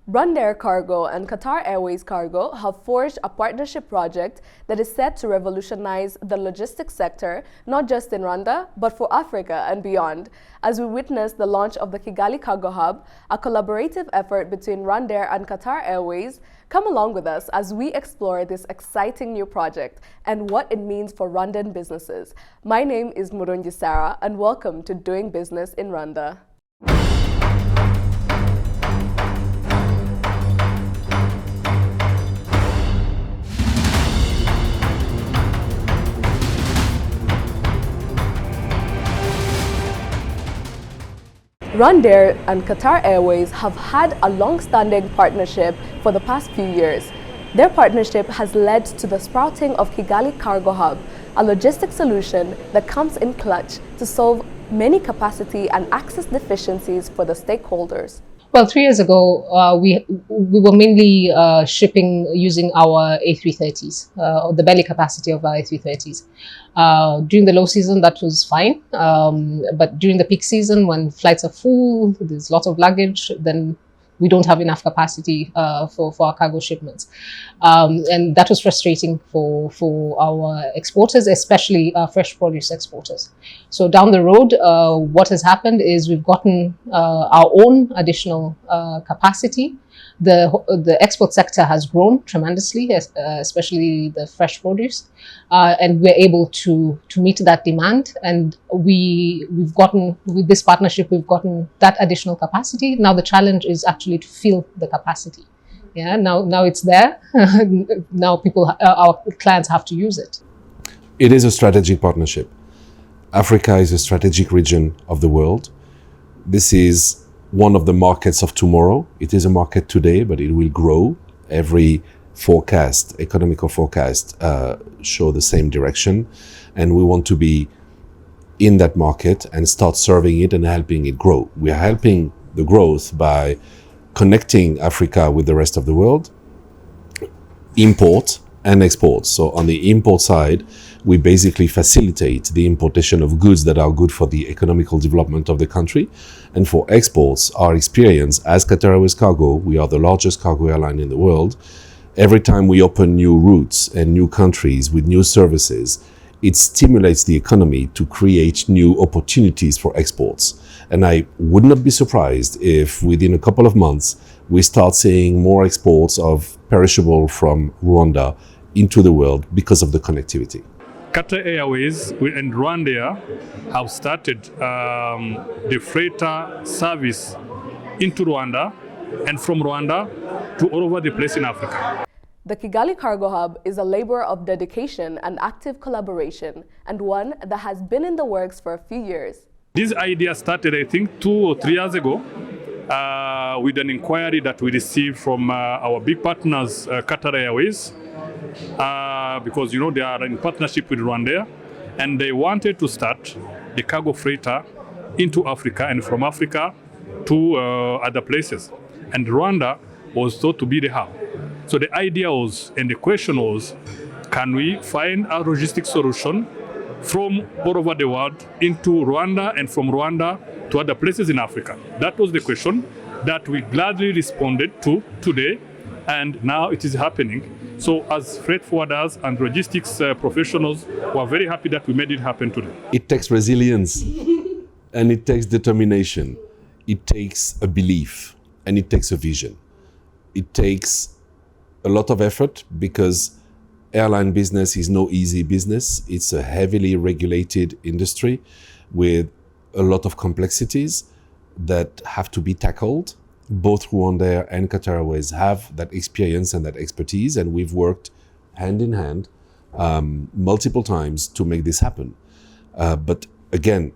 Rwandair Cargo and Qatar Airways Cargo have forged a partnership project that is set to revolutionize the logistics sector, not just in Rwanda, but for Africa and beyond. As we witness the launch of the Kigali Cargo Hub, a collaborative effort between Rwandair and Qatar Airways, come along with us as we explore this exciting new project and what it means for Rwandan businesses. My name is Murungi Sarah, and welcome to Doing Business in Rwanda. Rwandair and Qatar Airways have had a long-standing partnership for the past few years. Their partnership has led to the sprouting of Kigali Cargo Hub, a logistics solution that comes in clutch to solve many capacity and access deficiencies for the stakeholders. Well, 3 years ago, we were mainly shipping using our A330s, or the belly capacity of our A330s. During the low season, that was fine. But during the peak season, when flights are full, there's lots of luggage, then we don't have enough capacity for our cargo shipments. And that was frustrating for our exporters, especially fresh produce exporters. So down the road, what has happened is we've gotten our own additional capacity. The export sector has grown tremendously, especially the fresh produce, and we're able to meet that demand. And we've gotten, with this partnership, we've gotten that additional capacity. Now the challenge is actually to fill the capacity. Yeah, now it's there. Now our clients have to use it. It is a strategic partnership. Africa is a strategic region of the world. This is one of the markets of tomorrow. It is a market today, but it will grow. Every forecast, economical forecast, show the same direction. And we want to be in that market and start serving it and helping it grow. We are helping the growth by connecting Africa with the rest of the world, import and export. So on the import side, we basically facilitate the importation of goods that are good for the economical development of the country. And for exports, our experience as Qatar Airways Cargo, we are the largest cargo airline in the world. Every time we open new routes and new countries with new services, it stimulates the economy to create new opportunities for exports. And I would not be surprised if within a couple of months, we start seeing more exports of perishable from Rwanda into the world because of the connectivity. Qatar Airways and Rwandair have started the freighter service into Rwanda and from Rwanda to all over the place in Africa. The Kigali Cargo Hub is a labor of dedication and active collaboration, and one that has been in the works for a few years. This idea started, I think, 2 or 3 years ago with an inquiry that we received from our big partners, Qatar Airways, because they are in partnership with Rwandair, and they wanted to start the cargo freighter into Africa and from Africa to other places. And Rwanda was thought to be the hub. So the idea was, and the question was, can we find a logistic solution from all over the world into Rwanda and from Rwanda to other places in Africa? That was the question that we gladly responded to today, and now it is happening. So as freight forwarders and logistics professionals, we are very happy that we made it happen today. It takes resilience and it takes determination. It takes a belief and it takes a vision. It takes a lot of effort because airline business is no easy business. It's a heavily regulated industry with a lot of complexities that have to be tackled. Both Rwandair and Qatar Airways have that experience and that expertise, and we've worked hand in hand multiple times to make this happen. But again,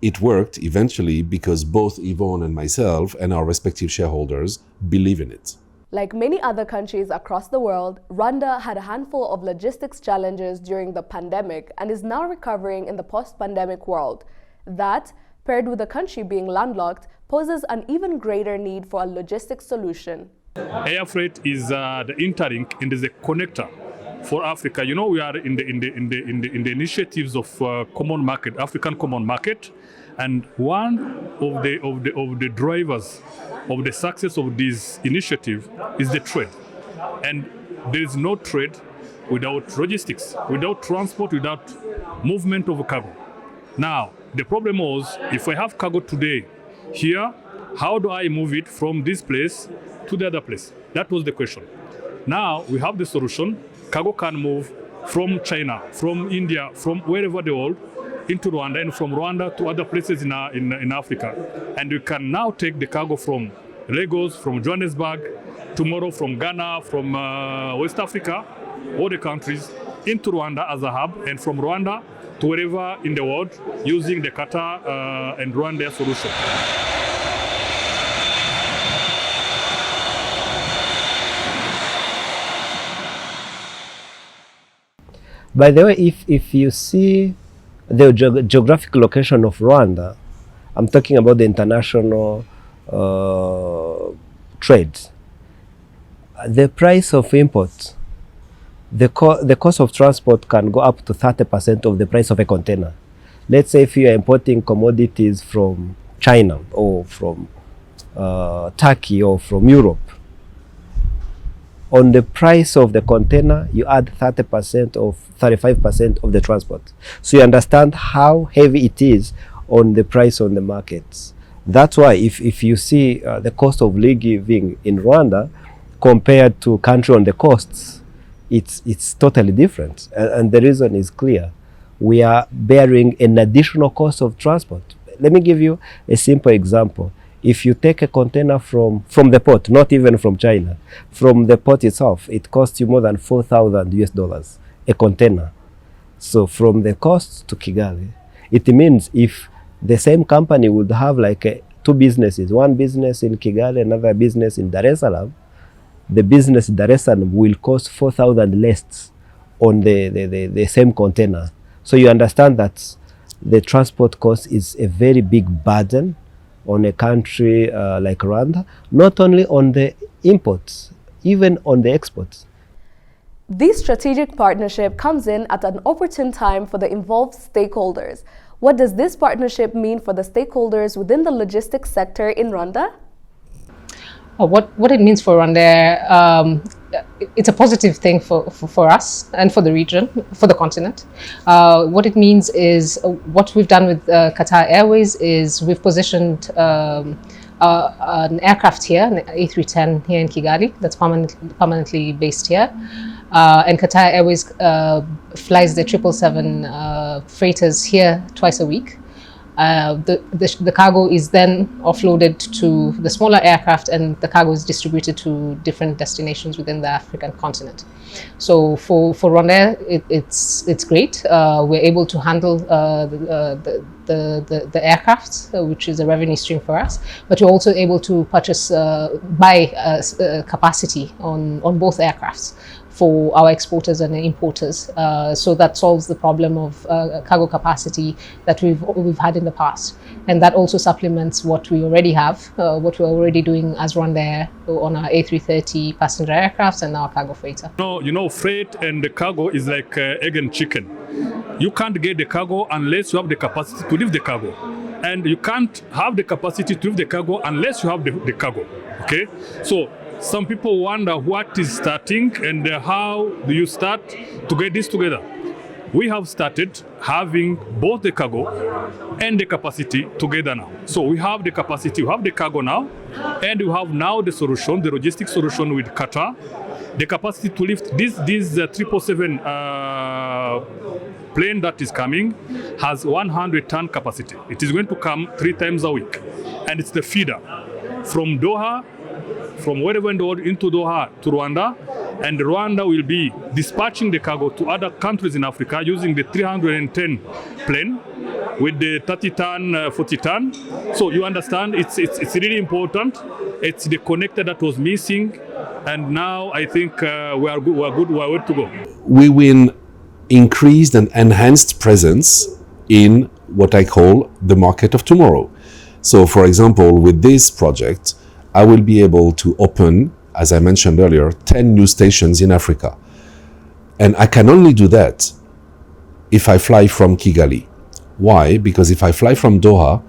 it worked eventually because both Yvonne and myself and our respective shareholders believe in it. Like many other countries across the world, Rwanda had a handful of logistics challenges during the pandemic and is now recovering in the post-pandemic world. That, paired with the country being landlocked, poses an even greater need for a logistics solution. Air freight is the interlink and is a connector for Africa. We are in the initiatives of common market, African common market, And one of the drivers of the success of this initiative is the trade. And there is no trade without logistics, without transport, without movement of cargo. Now, the problem was, if I have cargo today here, how do I move it from this place to the other place? That was the question. Now we have the solution. Cargo can move from China, from India, from wherever the world into Rwanda, and from Rwanda to other places in Africa. And we can now take the cargo from Lagos, from Johannesburg, tomorrow from Ghana, from West Africa, all the countries, into Rwanda as a hub, and from Rwanda to wherever in the world using the Qatar and Rwandair solution. By the way, if you see the geographic location of Rwanda, I'm talking about the international trade. The price of imports, the cost of transport can go up to 30% of the price of a container. Let's say if you are importing commodities from China or from Turkey or from Europe, on the price of the container, you add 30% or 35% of the transport. So you understand how heavy it is on the price on the markets. That's why if you see the cost of living in Rwanda compared to country on the coasts, it's totally different. And the reason is clear. We are bearing an additional cost of transport. Let me give you a simple example. If you take a container from the port, not even from China, from the port itself, it costs you more than $4,000 a container. So from the cost to Kigali, it means if the same company would have like two businesses, one business in Kigali, another business in Dar es Salaam, the business in Dar es Salaam will cost 4,000 less on the same container. So you understand that the transport cost is a very big burden on a country like Rwanda, not only on the imports, even on the exports. This strategic partnership comes in at an opportune time for the involved stakeholders. What does this partnership mean for the stakeholders within the logistics sector in Rwanda? What it means for Rwanda, it's a positive thing for us and for the region, for the continent. What it means is what we've done with Qatar Airways is we've positioned an aircraft here, an A310 here in Kigali, that's permanently based here. And Qatar Airways flies the 777 freighters here twice a week. The cargo is then offloaded to the smaller aircraft, and the cargo is distributed to different destinations within the African continent. So for Rwanda, it's great. We're able to handle the aircraft, which is a revenue stream for us, but we're also able to buy capacity on both aircrafts for our exporters and importers. So that solves the problem of cargo capacity that we've had in the past. And that also supplements what we already have, what we're already doing as Rwandair on our A330 passenger aircrafts and our cargo freighter. You know, freight and the cargo is like egg and chicken. You can't get the cargo unless you have the capacity to lift the cargo. And you can't have the capacity to lift the cargo unless you have the cargo, okay? So some people wonder what is starting and how do you start to get this together. We have started having both the cargo and the capacity together now. So we have the capacity, we have the cargo now, and we have now the solution, the logistics solution with Qatar, the capacity to lift this 777 plane that is coming has 100-ton capacity. It is going to come 3 times a week, and it's the feeder from Doha, from wherever in the world into Doha to Rwanda, and Rwanda will be dispatching the cargo to other countries in Africa using the 310 plane with the 30-ton, 40-ton. So you understand, it's really important. It's the connector that was missing, and now I think we are good to go. We win increased and enhanced presence in what I call the market of tomorrow. So for example, with this project, I will be able to open, as I mentioned earlier, 10 new stations in Africa. And I can only do that if I fly from Kigali. Why? Because if I fly from Doha,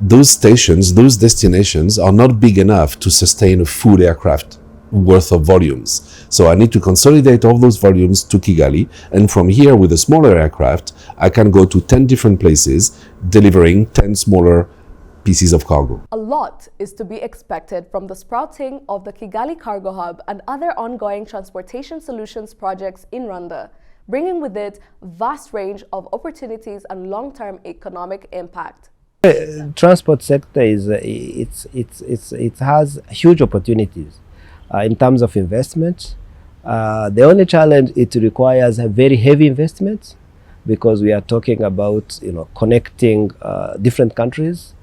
those stations, those destinations are not big enough to sustain a full aircraft worth of volumes. So I need to consolidate all those volumes to Kigali, and from here with a smaller aircraft, I can go to 10 different places, delivering 10 smaller pieces of cargo. A lot is to be expected from the sprouting of the Kigali Cargo Hub and other ongoing transportation solutions projects in Rwanda, bringing with it a vast range of opportunities and long-term economic impact. Transport sector is it has huge opportunities in terms of investment. The only challenge, it requires a very heavy investment, because we are talking about connecting different countries.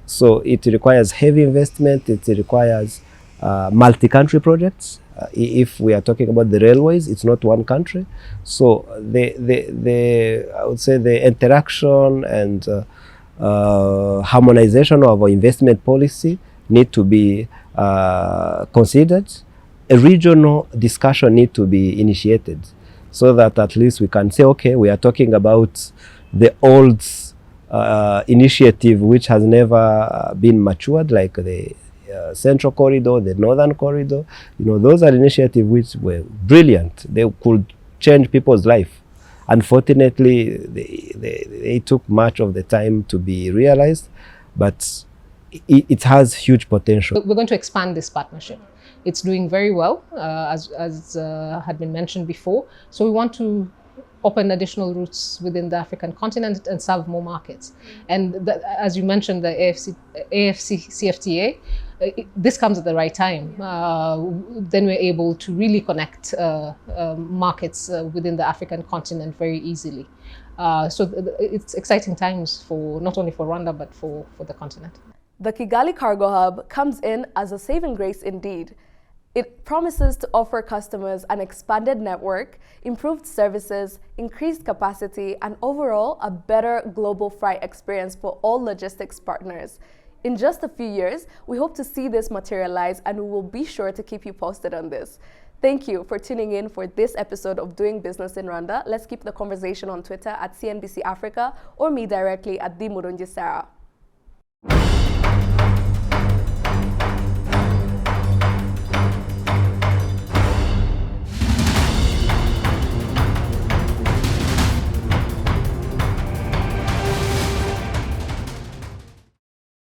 So it requires heavy investment. It requires multi-country projects. If we are talking about the railways, it's not one country. So I would say the interaction and harmonization of our investment policy need to be considered. A regional discussion need to be initiated, so that at least we can say, okay, we are talking about the old initiative which has never been matured, like the Central Corridor, the Northern Corridor. Those are initiatives which were brilliant. They could change people's life. Unfortunately, they took much of the time to be realized, but it has huge potential. We're going to expand this partnership. It's doing very well, as had been mentioned before. So we want to open additional routes within the African continent and serve more markets. And as you mentioned, the AFC-CFTA, this comes at the right time. Then we're able to really connect markets within the African continent very easily. So it's exciting times for not only for Rwanda, but for the continent. The Kigali Cargo Hub comes in as a saving grace indeed. It promises to offer customers an expanded network, improved services, increased capacity, and overall a better global freight experience for all logistics partners. In just a few years, we hope to see this materialize, and we will be sure to keep you posted on this. Thank you for tuning in for this episode of Doing Business in Rwanda. Let's keep the conversation on Twitter at CNBC Africa, or me directly at Dimurungi Sarah.